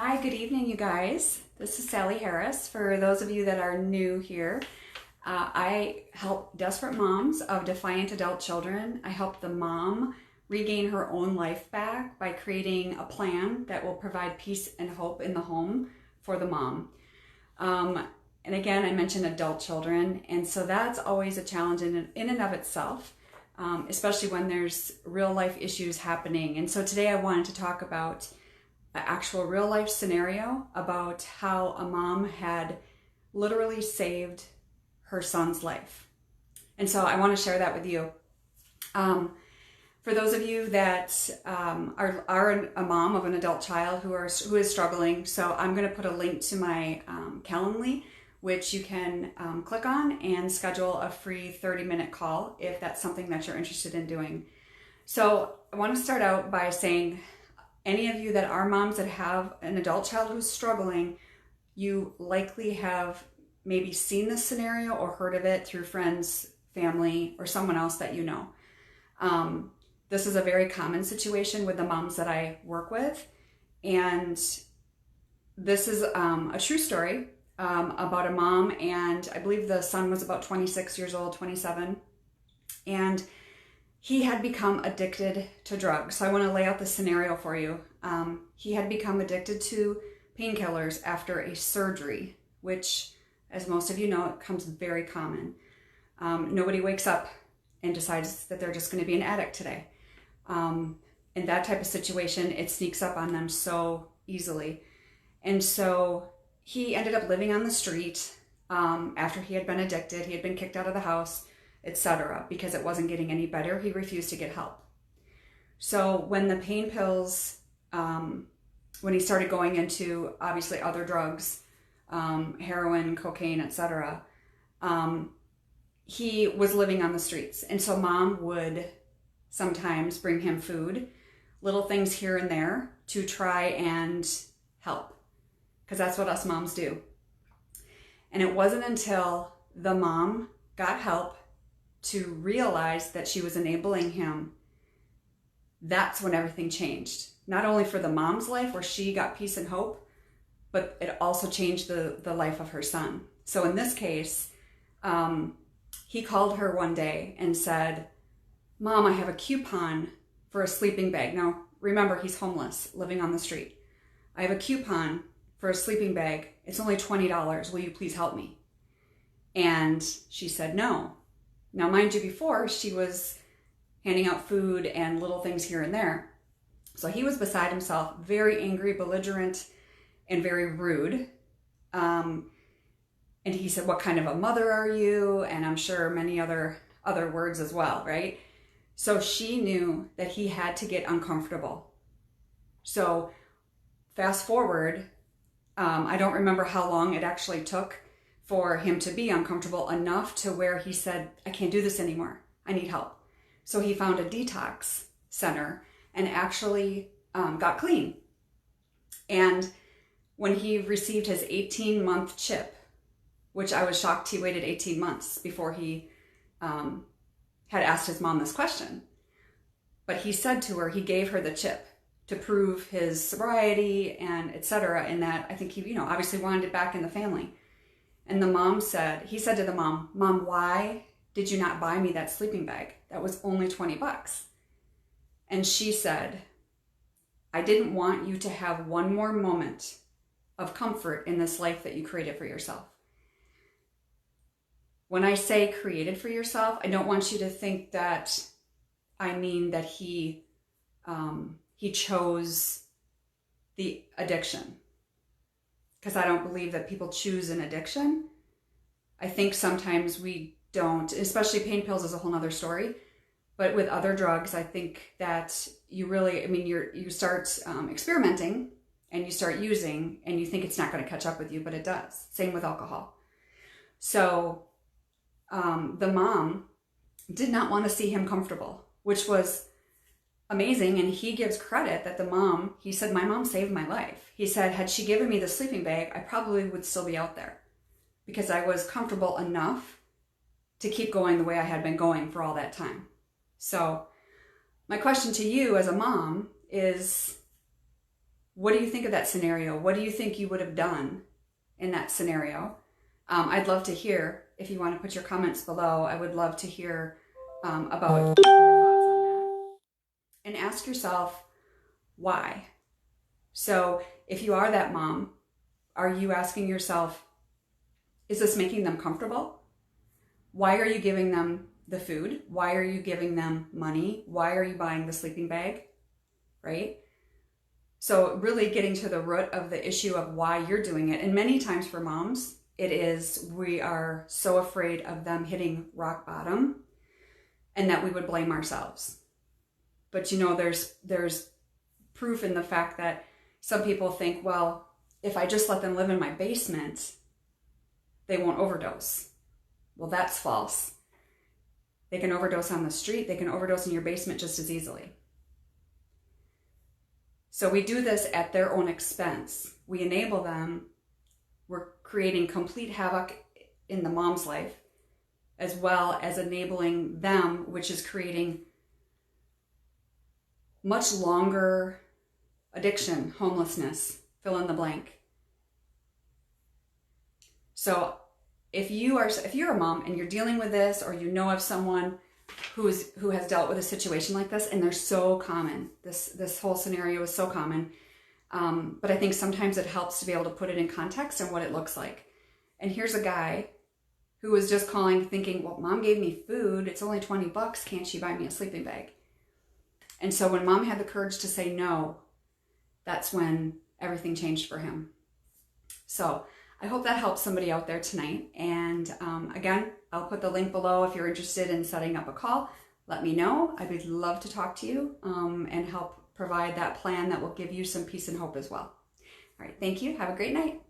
Hi, good evening, you guys. This is Sally Harris. For those of you that are new here, I help desperate moms of defiant adult children. I help the mom regain her own life back by creating a plan that will provide peace and hope in the home for the mom. And again, I mentioned adult children, and so that's always a challenge in and of itself, especially when there's real life issues happening. And so today I wanted to talk about an actual real life scenario about how a mom had literally saved her son's life. And so I want to share that with you. For those of you that are a mom of an adult child who is struggling, so I'm going to put a link to my Calendly, which you can click on and schedule a free 30-minute call if that's something that you're interested in doing. So I want to start out by saying, any of you that are moms that have an adult child who's struggling, you likely have maybe seen this scenario or heard of it through friends, family, or someone else that you know. This is a very common situation with the moms that I work with. And this is a true story about a mom, and I believe the son was about 26 years old, 27. And he had become addicted to drugs. So I want to lay out the scenario for you. He had become addicted to painkillers after a surgery, which, as most of you know, it becomes very common. Nobody wakes up and decides that they're just going to be an addict today. In that type of situation, it sneaks up on them so easily. And so he ended up living on the street after he had been addicted. He had been kicked out of the house, etc. Because it wasn't getting any better. He refused to get help. So when the pain pills, when he started going into obviously other drugs, heroin, cocaine, etc., he was living on the streets. And so mom would sometimes bring him food, little things here and there to try and help, because that's what us moms do. And it wasn't until the mom got help to realize that she was enabling him, that's when everything changed. Not only for the mom's life, where she got peace and hope, but it also changed the life of her son. So in this case, he called her one day and said, "Mom, I have a coupon for a sleeping bag." Now, remember, he's homeless, living on the street. "I have a coupon for a sleeping bag. It's only $20. Will you please help me?" And she said no. Now, mind you, before she was handing out food and little things here and there. So he was beside himself, very angry, belligerent, and very rude. And he said, "What kind of a mother are you?" And I'm sure many other words as well, right? So she knew that he had to get uncomfortable. So fast forward, I don't remember how long it actually took for him to be uncomfortable enough to where he said, "I can't do this anymore. I need help." So he found a detox center and actually got clean. And when he received his 18-month chip, which I was shocked he waited 18 months before he had asked his mom this question. But he said to her, he gave her the chip to prove his sobriety and etc. And that I think he, obviously wanted it back in the family. And he said to the mom, "Mom, why did you not buy me that sleeping bag? That was only $20. And she said, "I didn't want you to have one more moment of comfort in this life that you created for yourself." When I say created for yourself, I don't want you to think that I mean that he chose the addiction, because I don't believe that people choose an addiction. I think sometimes we don't, especially pain pills is a whole nother story. But with other drugs, I think that you really, you start experimenting and you start using and you think it's not going to catch up with you, but it does. Same with alcohol. So the mom did not want to see him comfortable, which was amazing. And he gives credit that he said, "My mom saved my life." He said, "Had she given me the sleeping bag, I probably would still be out there because I was comfortable enough to keep going the way I had been going for all that time." So my question to you as a mom is, What do you think of that scenario? What do you think you would have done in that scenario? I'd love to hear, if you want to put your comments below, I would love to hear about your thoughts on that. And ask yourself, why? So if you are that mom, are you asking yourself, is this making them comfortable? Why are you giving them the food? Why are you giving them money? Why are you buying the sleeping bag? Right? So really getting to the root of the issue of why you're doing it. And many times for moms, it is we are so afraid of them hitting rock bottom and that we would blame ourselves. But you know, there's proof in the fact that some people think, well, if I just let them live in my basement, they won't overdose. Well, that's false. They can overdose on the street. They can overdose in your basement just as easily. So we do this at their own expense. We enable them. We're creating complete havoc in the mom's life, as well as enabling them, which is creating much longer addiction, homelessness, fill in the blank. So if you're a mom and you're dealing with this, or you know of someone who has dealt with a situation like this, and they're so common, this whole scenario is so common, but I think sometimes it helps to be able to put it in context and what it looks like. And here's a guy who was just calling thinking, well, mom gave me food, it's only $20, can't she buy me a sleeping bag? And so when mom had the courage to say no, that's when everything changed for him. So I hope that helps somebody out there tonight. And again, I'll put the link below if you're interested in setting up a call. Let me know. I would love to talk to you and help provide that plan that will give you some peace and hope as well. All right, thank you. Have a great night.